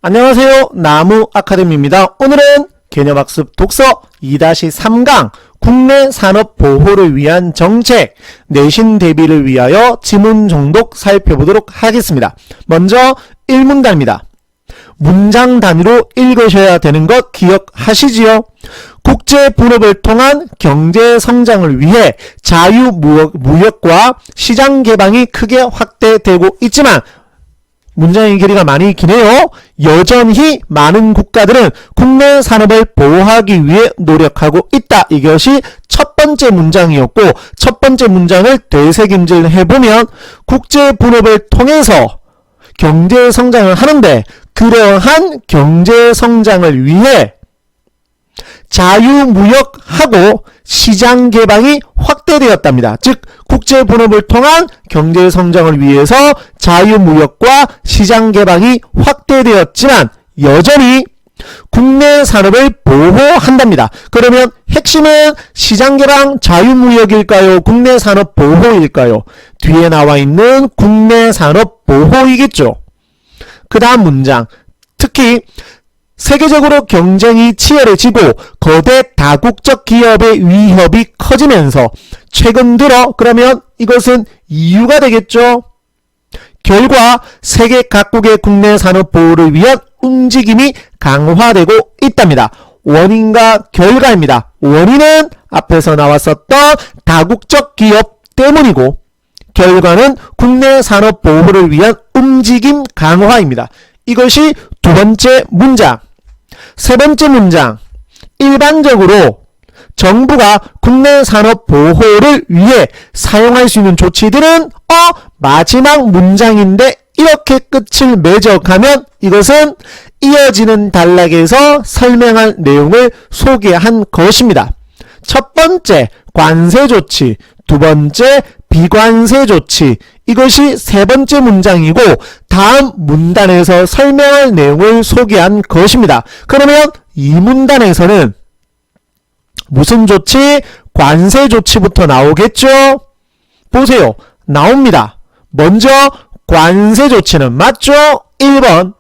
안녕하세요. 나무 아카데미입니다. 오늘은 개념학습 독서 2-3강 국내 산업 보호를 위한 정책, 내신 대비를 위하여 지문 정독 살펴보도록 하겠습니다. 먼저 1문단입니다. 문장 단위로 읽으셔야 되는 것 기억하시지요? 국제 분업을 통한 경제 성장을 위해 자유무역과 시장 개방이 크게 확대되고 있지만 문장의 길이가 많이 기네요. 여전히 많은 국가들은 국내 산업을 보호하기 위해 노력하고 있다. 이것이 첫 번째 문장이었고, 첫 번째 문장을 되새김질 해보면 국제 분업을 통해서 경제 성장을 하는데, 그러한 경제 성장을 위해 자유무역하고 시장 개방이 확대되었답니다. 즉 국제 분업을 통한 경제 성장을 위해서 자유무역과 시장 개방이 확대되었지만 여전히 국내 산업을 보호한답니다. 그러면 핵심은 시장 개방 자유무역일까요? 국내 산업 보호일까요? 뒤에 나와 있는 국내 산업 보호이겠죠. 그 다음 문장, 특히 세계적으로 경쟁이 치열해지고 거대 다국적 기업의 위협이 커지면서 최근 들어, 그러면 이것은 이유가 되겠죠. 결과 세계 각국의 국내 산업 보호를 위한 움직임이 강화되고 있답니다. 원인과 결과입니다. 원인은 앞에서 나왔었던 다국적 기업 때문이고, 결과는 국내 산업 보호를 위한 움직임 강화입니다. 이것이 두 번째 문장. 세 번째 문장, 일반적으로 정부가 국내 산업 보호를 위해 사용할 수 있는 조치들은 마지막 문장인데 이렇게 끝을 맺어가면 이것은 이어지는 단락에서 설명할 내용을 소개한 것입니다. 첫 번째, 관세 조치. 두 번째, 비관세 조치. 이것이 세 번째 문장이고 다음 문단에서 설명할 내용을 소개한 것입니다. 그러면 이 문단에서는 무슨 조치? 관세 조치부터 나오겠죠? 보세요. 나옵니다. 먼저 관세 조치는 맞죠? 1번.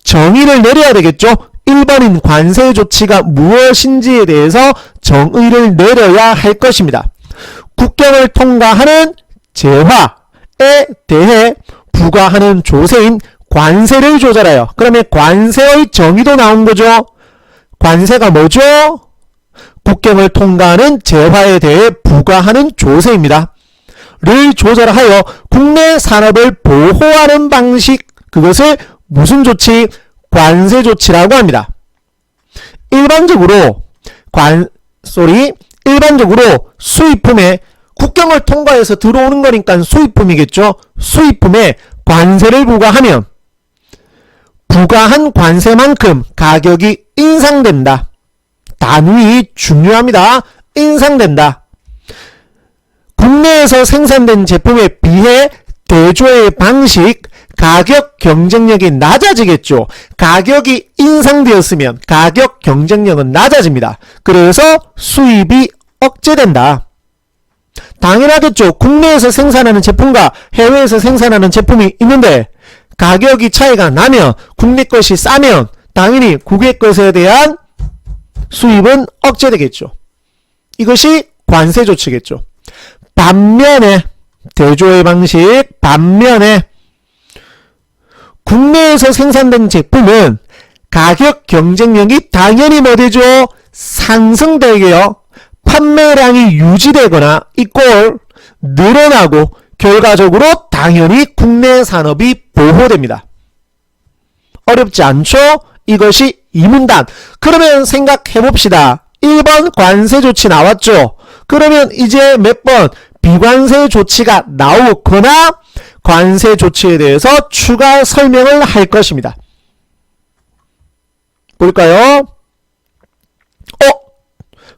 정의를 내려야 되겠죠? 1번인 관세 조치가 무엇인지에 대해서 정의를 내려야 할 것입니다. 국경을 통과하는 재화에 대해 부과하는 조세인 관세를 조절하여. 그러면 관세의 정의도 나온 거죠. 관세가 뭐죠? 국경을 통과하는 재화에 대해 부과하는 조세입니다. 를 조절하여 국내 산업을 보호하는 방식, 그것을 무슨 조치? 관세 조치라고 합니다. 일반적으로 수입품에 국경을 통과해서 들어오는 거니까 수입품이겠죠. 수입품에 관세를 부과하면 부과한 관세만큼 가격이 인상된다. 단위 중요합니다. 인상된다. 국내에서 생산된 제품에 비해 대조의 방식, 가격 경쟁력이 낮아지겠죠. 가격이 인상되었으면 가격 경쟁력은 낮아집니다. 그래서 수입이 억제된다. 당연하겠죠. 국내에서 생산하는 제품과 해외에서 생산하는 제품이 있는데 가격이 차이가 나면, 국내 것이 싸면 당연히 국외 것에 대한 수입은 억제되겠죠. 이것이 관세 조치겠죠. 반면에 대조의 방식, 반면에 국내에서 생산된 제품은 가격 경쟁력이 당연히 뭐 되죠? 상승되고요. 판매량이 유지되거나 이꼴 늘어나고 결과적으로 당연히 국내 산업이 보호됩니다. 어렵지 않죠? 이것이 이 문단. 그러면 생각해봅시다. 1번 관세 조치 나왔죠? 그러면 이제 몇 번? 비관세 조치가 나오거나 관세 조치에 대해서 추가 설명을 할 것입니다. 볼까요?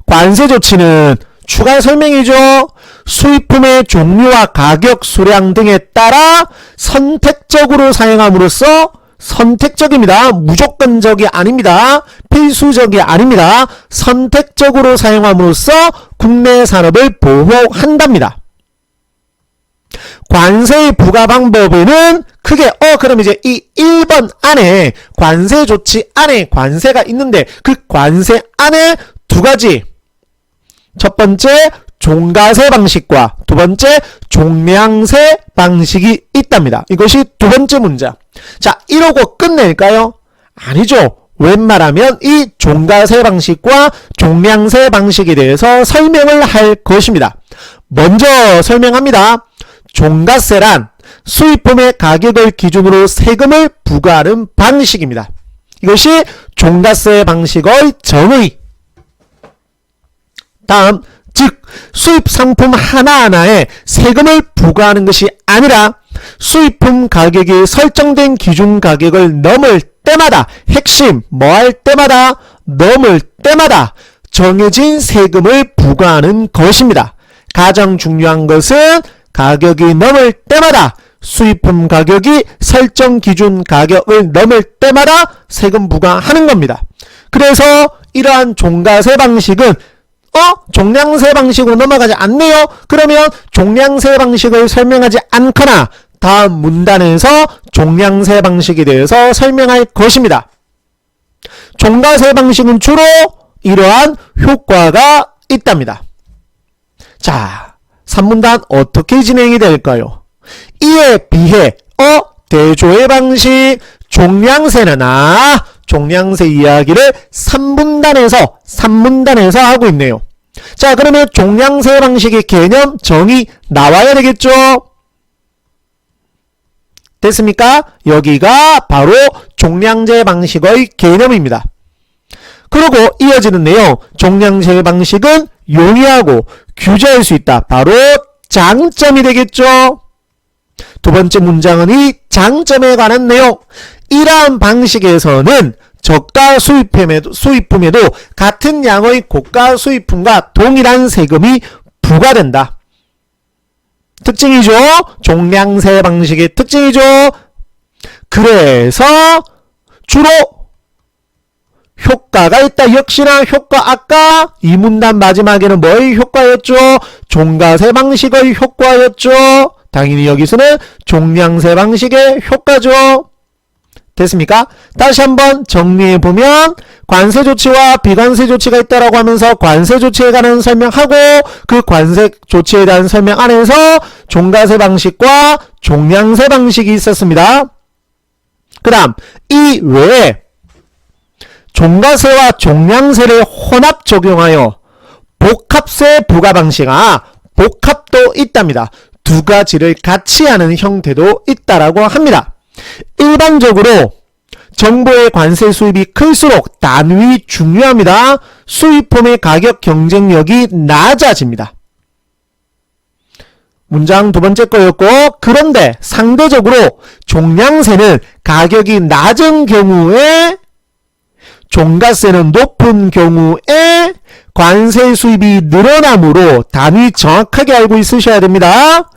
관세 조치는 추가 설명이죠. 수입품의 종류와 가격, 수량 등에 따라 선택적으로 사용함으로써, 선택적입니다. 무조건적이 아닙니다. 필수적이 아닙니다. 선택적으로 사용함으로써 국내 산업을 보호한답니다. 관세의 부과 방법에는 크게 그럼 이제 이 1번 안에 관세 조치 안에 관세가 있는데 그 관세 안에 두 가지, 첫 번째 종가세 방식과 두 번째 종량세 방식이 있답니다. 이것이 두 번째 문장. 자, 이러고 끝낼까요? 아니죠. 웬만하면 이 종가세 방식과 종량세 방식에 대해서 설명을 할 것입니다. 먼저 설명합니다. 종가세란 수입품의 가격을 기준으로 세금을 부과하는 방식입니다. 이것이 종가세 방식의 정의. 다음, 즉 수입 상품 하나하나에 세금을 부과하는 것이 아니라 수입품 가격이 설정된 기준 가격을 넘을 때마다, 핵심 할 때마다, 넘을 때마다 정해진 세금을 부과하는 것입니다. 가장 중요한 것은 가격이 넘을 때마다, 수입품 가격이 설정 기준 가격을 넘을 때마다 세금 부과하는 겁니다. 그래서 이러한 종가세 방식은 종량세 방식으로 넘어가지 않네요. 그러면 종량세 방식을 설명하지 않거나 다음 문단에서 종량세 방식에 대해서 설명할 것입니다. 종가세 방식은 주로 이러한 효과가 있답니다. 자, 3문단 어떻게 진행이 될까요? 이에 비해 대조의 방식, 종량세는 종량세 이야기를 3문단에서 하고 있네요. 자, 그러면 종량세 방식의 개념 정의 나와야 되겠죠? 됐습니까? 여기가 바로 종량세 방식의 개념입니다. 그리고 이어지는 내용, 종량세 방식은 용이하고 규제할 수 있다. 바로 장점이 되겠죠? 두 번째 문장은 이 장점에 관한 내용. 이러한 방식에서는 저가 수입품에도 같은 양의 고가 수입품과 동일한 세금이 부과된다. 특징이죠. 종량세 방식의 특징이죠. 그래서 주로 효과가 있다. 역시나 효과, 아까 이 문단 마지막에는 뭐의 효과였죠? 종가세 방식의 효과였죠. 당연히 여기서는 종량세 방식의 효과죠. 됐습니까? 다시 한번 정리해보면 관세 조치와 비관세 조치가 있다라고 하면서 관세 조치에 관한 설명하고 그 관세 조치에 대한 설명 안에서 종가세 방식과 종량세 방식이 있었습니다. 그 다음 이 외에 종가세와 종량세를 혼합 적용하여 복합세 부과 방식, 복합도 있답니다. 두 가지를 같이 하는 형태도 있다라고 합니다. 일반적으로 정부의 관세 수입이 클수록 단위 중요합니다. 수입품의 가격 경쟁력이 낮아집니다. 문장 두 번째 거였고, 그런데 상대적으로 종량세는 가격이 낮은 경우에, 종가세는 높은 경우에 관세 수입이 늘어나므로 단위 정확하게 알고 있으셔야 됩니다.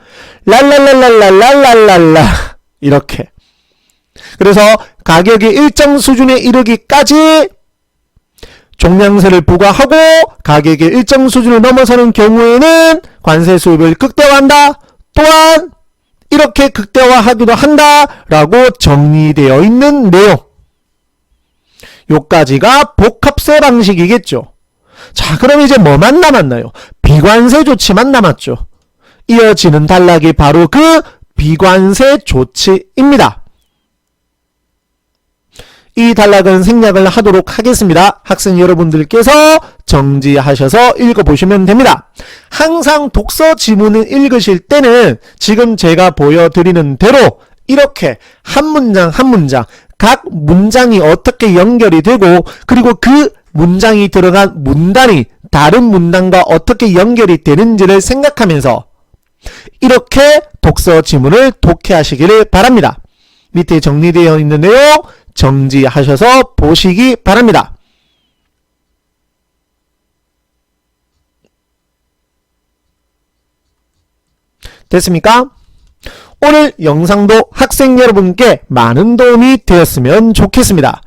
랄랄랄랄랄랄랄라 이렇게. 그래서 가격이 일정 수준에 이르기까지 종량세를 부과하고 가격이 일정 수준을 넘어서는 경우에는 관세 수입을 극대화한다. 또한 이렇게 극대화하기도 한다라고 정리되어 있는 내용. 요까지가 복합세 방식이겠죠. 자, 그럼 이제 뭐만 남았나요? 비관세 조치만 남았죠. 이어지는 단락이 바로 그 비관세 조치입니다. 이 단락은 생략을 하도록 하겠습니다. 학생 여러분들께서 정지하셔서 읽어보시면 됩니다. 항상 독서 지문을 읽으실 때는 지금 제가 보여드리는 대로 이렇게 한 문장 한 문장 각 문장이 어떻게 연결이 되고 그리고 그 문장이 들어간 문단이 다른 문단과 어떻게 연결이 되는지를 생각하면서 이렇게 독서 지문을 독해하시기를 바랍니다. 밑에 정리되어 있는 내용 정지하셔서 보시기 바랍니다. 됐습니까? 오늘 영상도 학생 여러분께 많은 도움이 되었으면 좋겠습니다.